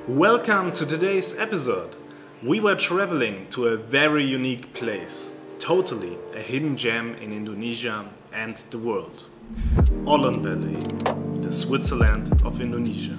Welcome to today's episode. We were traveling to a very unique place, totally a hidden gem in Indonesia and the world. Olon Valley, the Switzerland of Indonesia.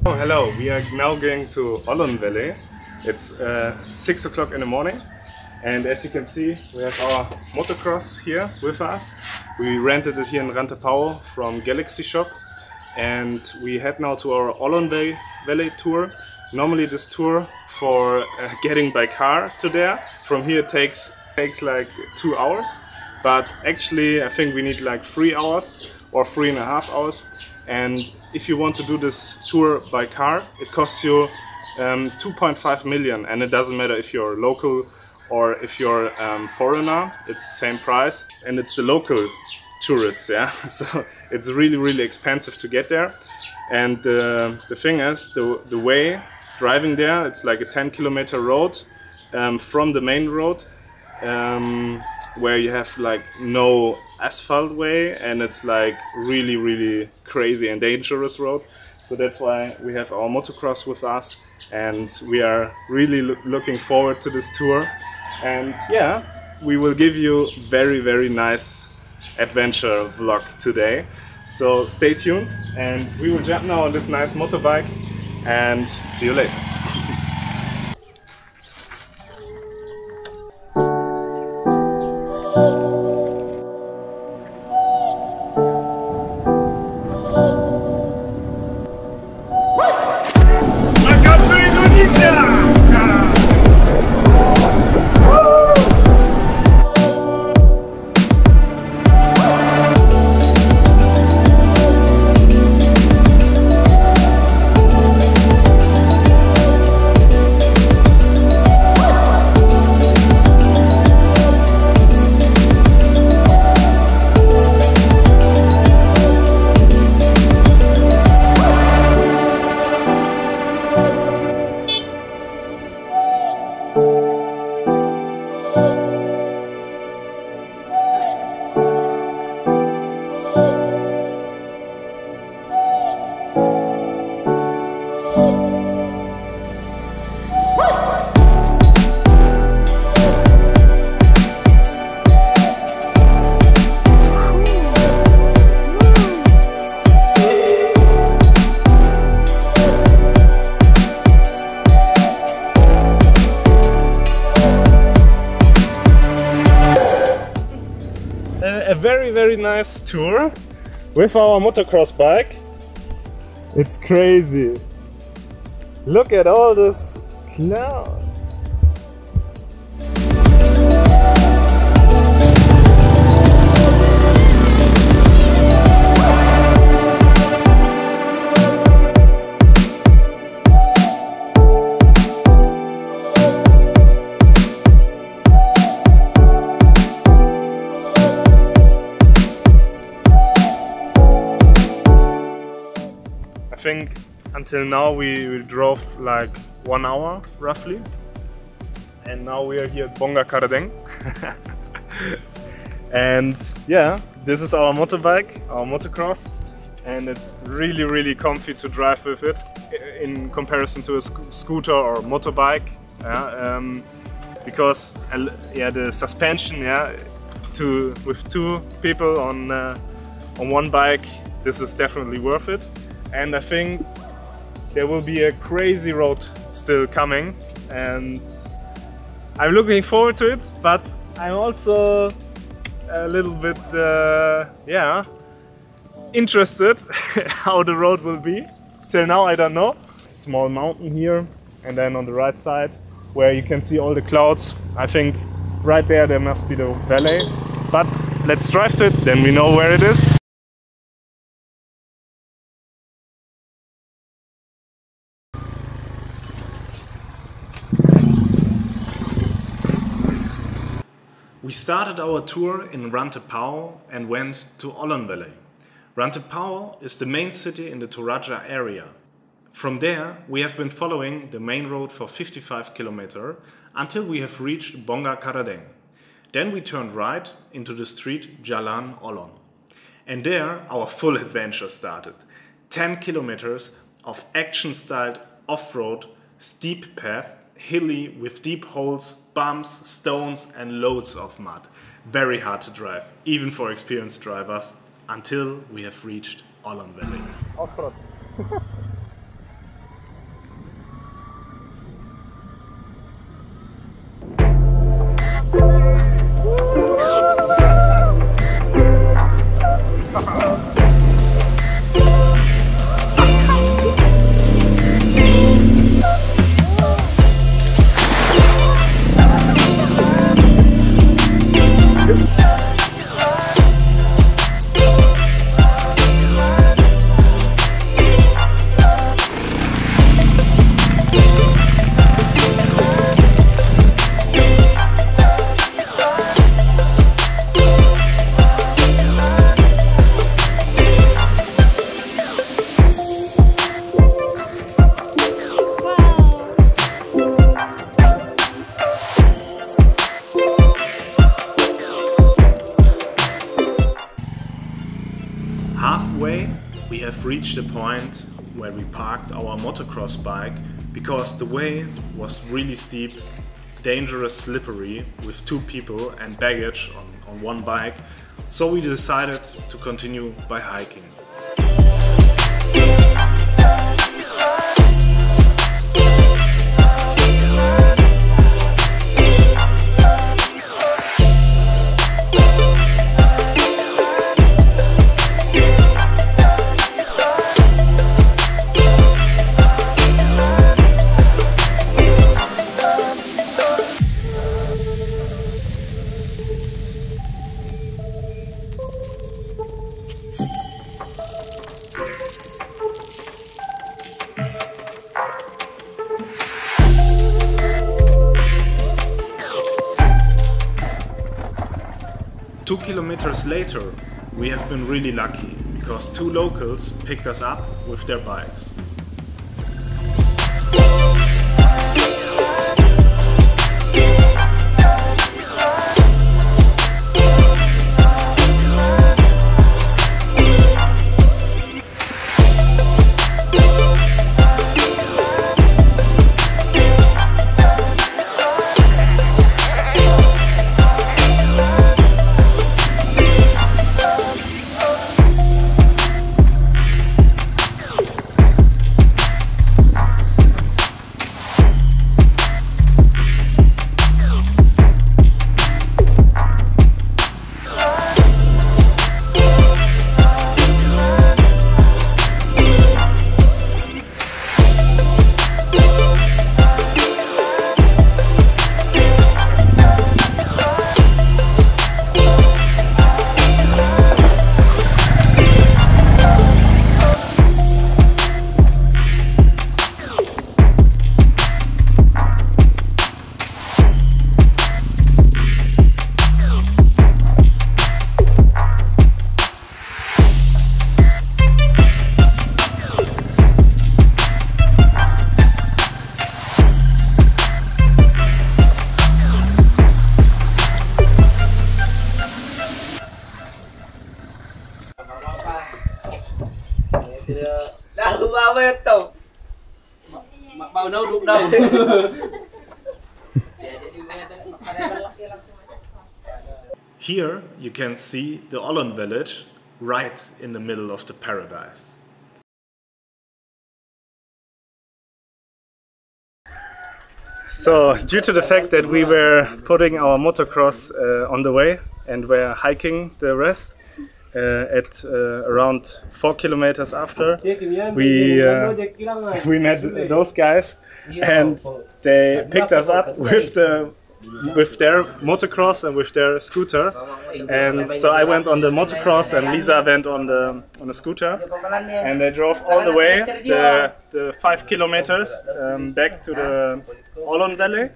Oh, hello, we are now going to Olon Valley. It's 6 o'clock in the morning, and as you can see we have our motocross here with us. We rented it here in Rantepao from Galaxy Shop, and we head now to our Olon Valley tour. Normally this tour for getting by car to there, from here takes like 2 hours, but actually I think we need like 3 hours or 3.5 hours. And if you want to do this tour by car, it costs you 2.5 million, and it doesn't matter if you're local or if you're foreigner, it's the same price, and it's the local tourists, yeah. So it's really expensive to get there. And the thing is, the way driving there, it's like a 10-kilometer road from the main road, where you have like no asphalt way, and it's like really crazy and dangerous road. So that's why we have our motocross with us, and we are really looking forward to this tour. And yeah, we will give you very nice adventure vlog today, so stay tuned, and we will jump now on this nice motorbike and see you later. A very nice tour with our motocross bike. It's crazy. Look at all this clouds. I think until now we drove like 1 hour roughly, and now we are here at Bongga Karadeng. And yeah, this is our motorbike, our motocross, and it's really comfy to drive with it in comparison to a scooter or motorbike, because the suspension, with 2 people on one bike, this is definitely worth it. And I think there will be a crazy road still coming, and I'm looking forward to it, but I'm also a little bit interested how the road will be. Till now I don't know. Small mountain here, and then on the right side where you can see all the clouds, I think right there must be the valley. But let's drive to it, then we know where it is. We started our tour in Rantepao and went to Olon Valley. Rantepao is the main city in the Toraja area. From there, we have been following the main road for 55 kilometers until we have reached Bonga Karadeng. Then we turned right into the street Jalan Olon. And there our full adventure started. 10 kilometers of action-styled off-road, steep path, hilly with deep holes, bumps, stones and loads of mud. Very hard to drive, even for experienced drivers, until we have reached Olon Valley. Off-road. Halfway, we have reached a point where we parked our motocross bike because the way was really steep, dangerous, slippery, with 2 people and baggage on one bike, so we decided to continue by hiking. Two kilometers later, we have been really lucky because 2 locals picked us up with their bikes. Bao đâu đụng đâu. Here you can see the Olon village right in the middle of the paradise. So, due to the fact that we were putting our motocross on the way and were hiking the rest, at around 4 kilometers after, we met those guys, and they picked us up with their motocross and with their scooter. And so I went on the motocross and Lisa went on the scooter, and they drove all the way the 5 kilometers back to the Olon Valley.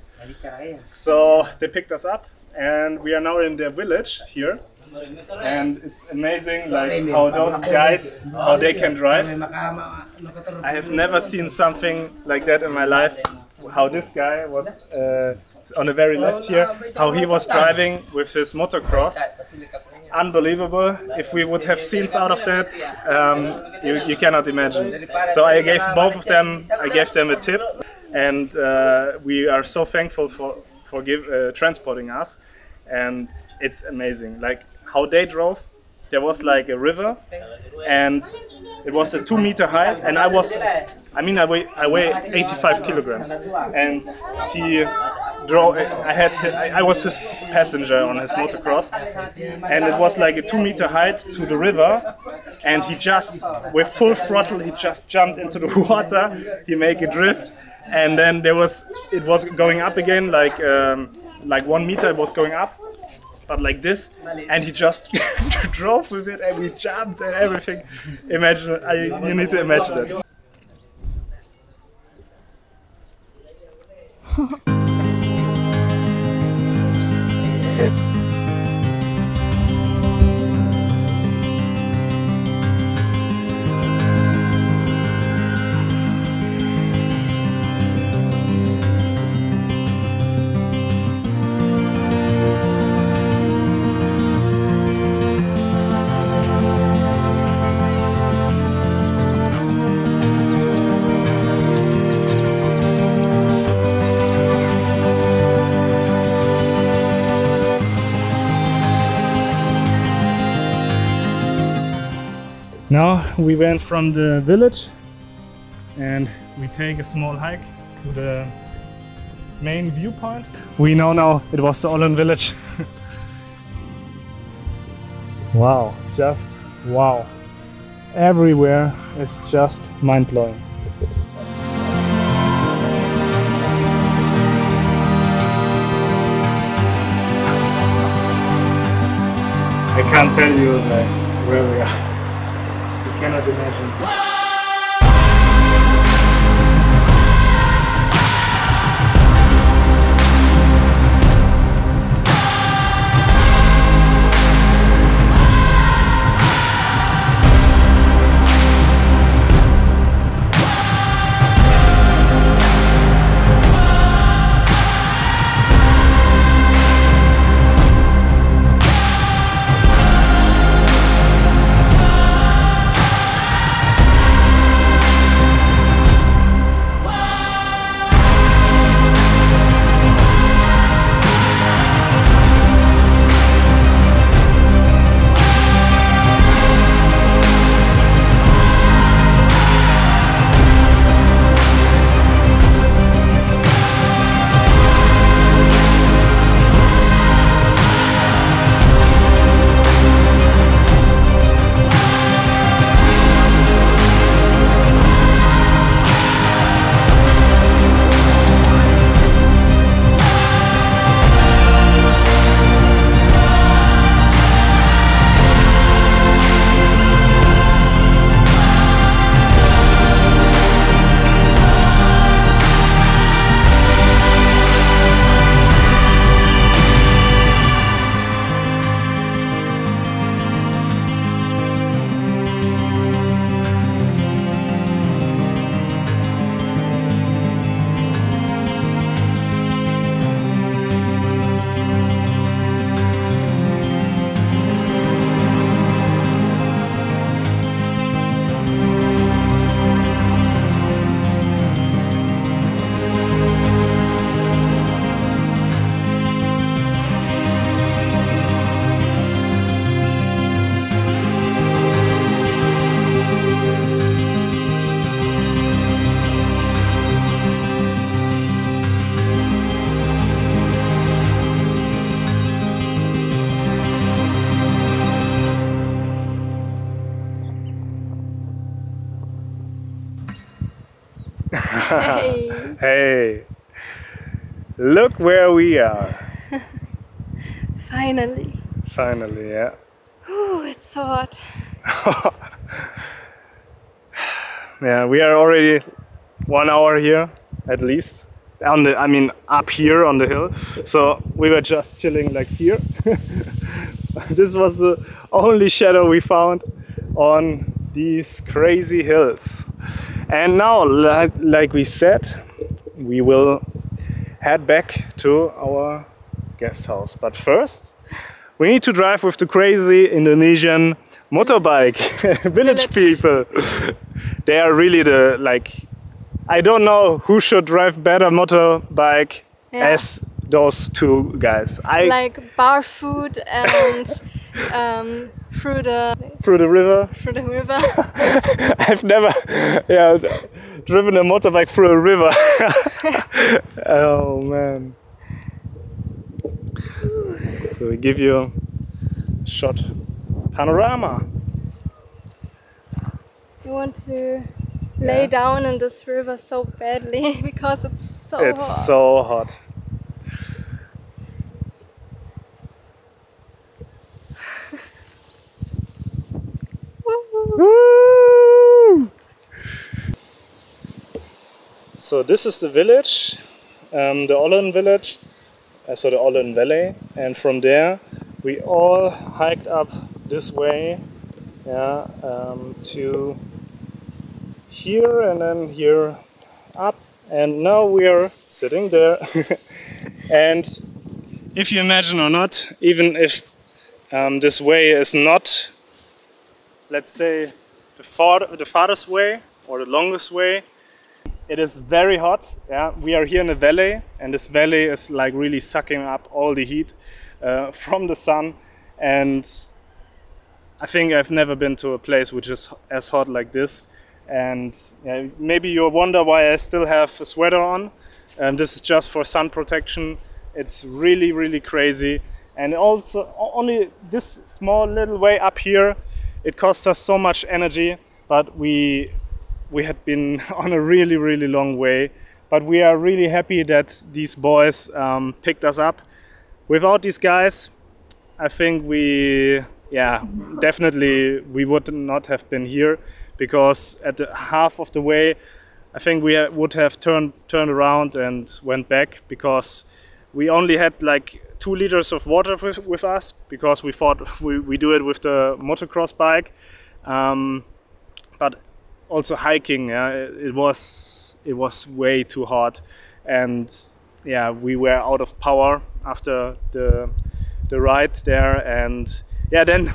So they picked us up and we are now in their village here. And it's amazing, like how those guys, how they can drive. I have never seen something like that in my life. How this guy was on the very left here, how he was driving with his motocross. Unbelievable. If we would have scenes out of that, you cannot imagine. So I gave both of them, I gave them a tip, and we are so thankful for transporting us. And it's amazing, like how they drove. There was like a river, and it was a 2-meter height, and I weigh 85 kilograms, and he drove. I was his passenger on his motocross, and it was like a 2-meter height to the river, and he just, with full throttle, he just jumped into the water. He made a drift, and then it was going up again, like 1 meter. It was going up. But like this, and he just drove with it, and we jumped and everything. Imagine, you need to imagine it. Now we went from the village and we take a small hike to the main viewpoint. We know now it was the Ollon village. Wow, just wow. Everywhere is just mind-blowing. I can't tell you like where we are. You cannot imagine. Hey. Hey, look where we are. Finally. Finally, yeah. Ooh, it's so hot. Yeah, we are already 1 hour here, at least. I mean up here on the hill. So we were just chilling like here. This was the only shadow we found on these crazy hills. And now, like we said, we will head back to our guest house. But first, we need to drive with the crazy Indonesian motorbike village people. They are really the, like, I don't know who should drive better motorbike as those two guys. Like barefoot and through the river. Through the river. I've never driven a motorbike through a river. Oh man. So we give you a shot panorama. You want to lay down in this river so badly because it's so hot. It's so hot. Woo! So this is the village, the Olon village, so the Olon Valley, and from there we all hiked up this way, to here and then here up, and now we are sitting there. And if you imagine or not, even if this way is not, let's say, the farthest way or the longest way, it is very hot. We are here in a valley, and this valley is like really sucking up all the heat from the sun. And I think I've never been to a place which is as hot like this. And maybe you wonder why I still have a sweater on. This is just for sun protection. It's really, really crazy. And also only this small little way up here, it cost us so much energy, but we had been on a really, really long way. But we are really happy that these boys picked us up. Without these guys, I think definitely we would not have been here, because at the half of the way, I think we would have turned around and went back, because we only had like 2 liters of water with us, because we thought we do it with the motocross bike. But also hiking, it was way too hot, and we were out of power after the ride there. And then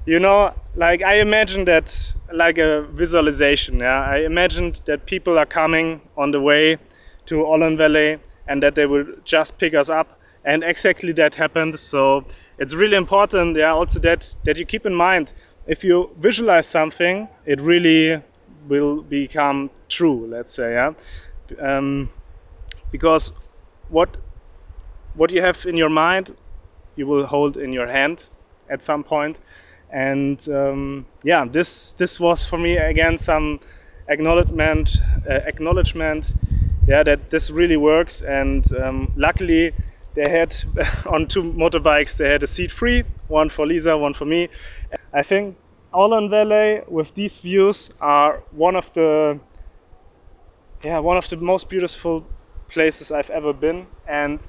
you know, like I imagined that like a visualization. I imagined that people are coming on the way to Olon Valley and that they will just pick us up, and exactly that happened. So it's really important, also that you keep in mind, if you visualize something, it really will become true, let's say, because what you have in your mind, you will hold in your hand at some point. And this was for me again some acknowledgement, that this really works. And luckily they had on 2 motorbikes, they had a seat free, one for Lisa, one for me. I think Olon Valley with these views are one of the most beautiful places I've ever been. And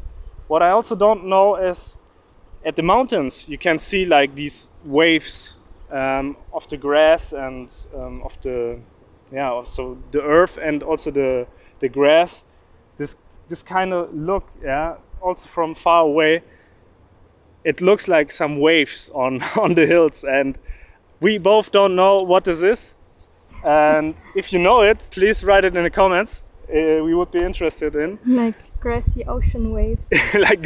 what I also don't know is, at the mountains you can see like these waves of the grass and of the so the earth and also the grass. This kind of look, also from far away, it looks like some waves on the hills, and we both don't know what this is. And if you know it, please write it in the comments. We would be interested in. Like grassy ocean waves. Like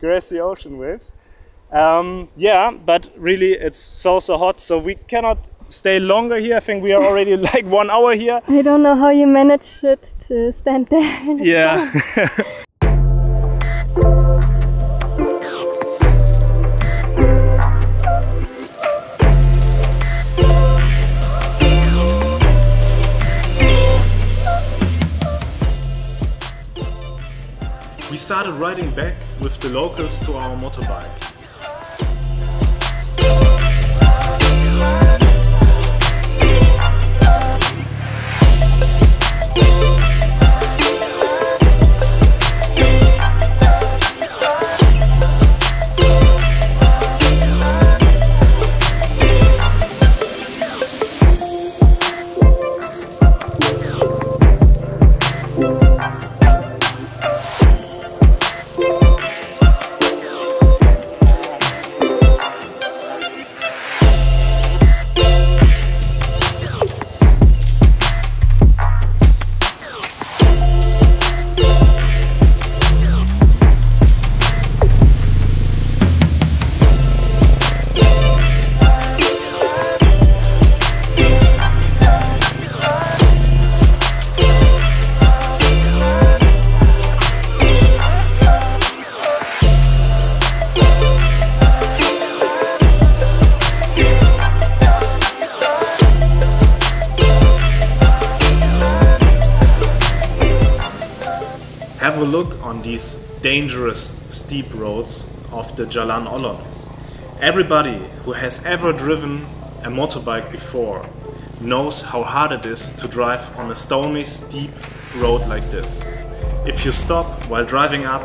grassy ocean waves. But really it's so hot, so we cannot stay longer here. I think we are already like 1 hour here. I don't know how you managed it to stand there. We started riding back with the locals to our motorbike. have a look on these dangerous steep roads of the Jalan Olon. Everybody who has ever driven a motorbike before knows how hard it is to drive on a stony, steep road like this. If you stop while driving up,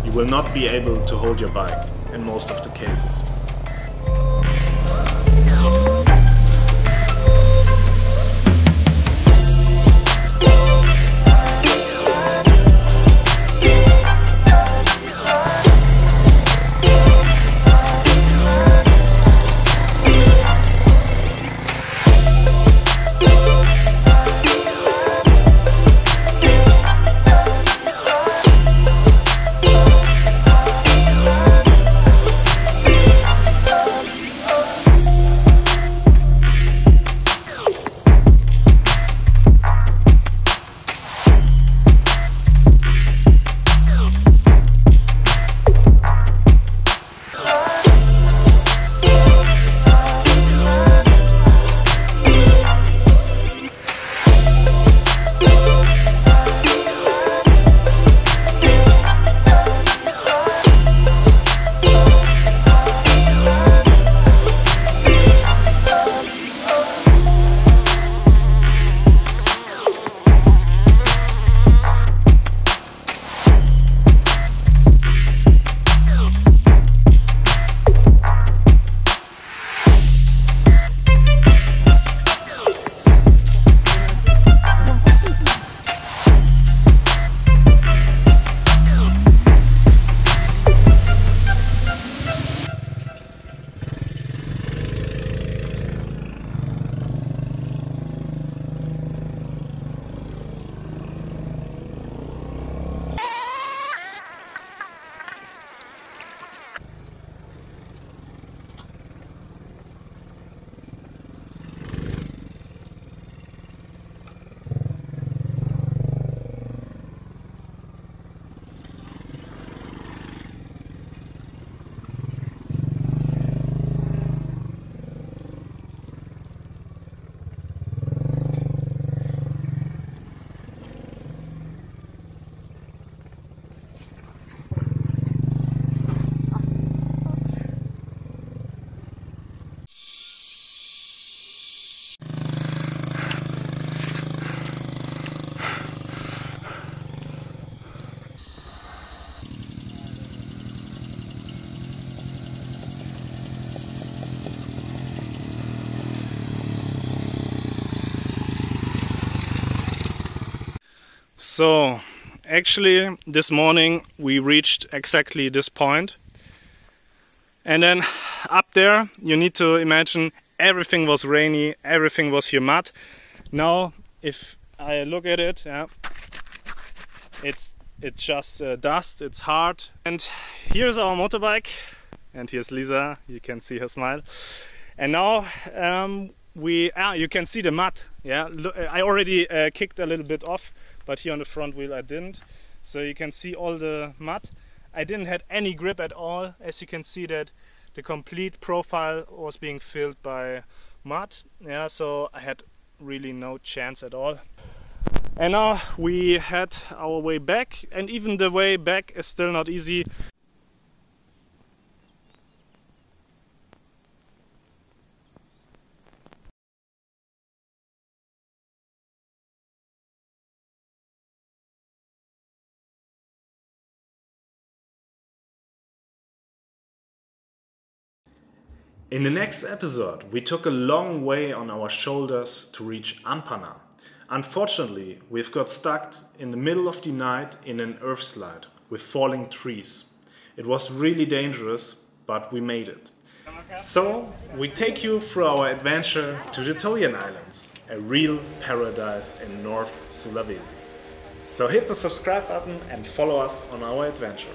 you will not be able to hold your bike in most of the cases. So actually this morning we reached exactly this point, and then up there you need to imagine everything was rainy, everything was here mud. Now if I look at it, yeah, it's just dust, it's hard. And here's our motorbike, and here's Lisa, you can see her smile. And now you can see the mud. Yeah, I already kicked a little bit off, but here on the front wheel I didn't. So you can see all the mud. I didn't have any grip at all. As you can see that the complete profile was being filled by mud. Yeah, so I had really no chance at all. And now we had our way back, and even the way back is still not easy. In the next episode, we took a long way on our shoulders to reach Ampana. Unfortunately, we've got stuck in the middle of the night in an earth slide with falling trees. It was really dangerous, but we made it. So, we take you through our adventure to the Toyen Islands, a real paradise in North Sulawesi. So hit the subscribe button and follow us on our adventure.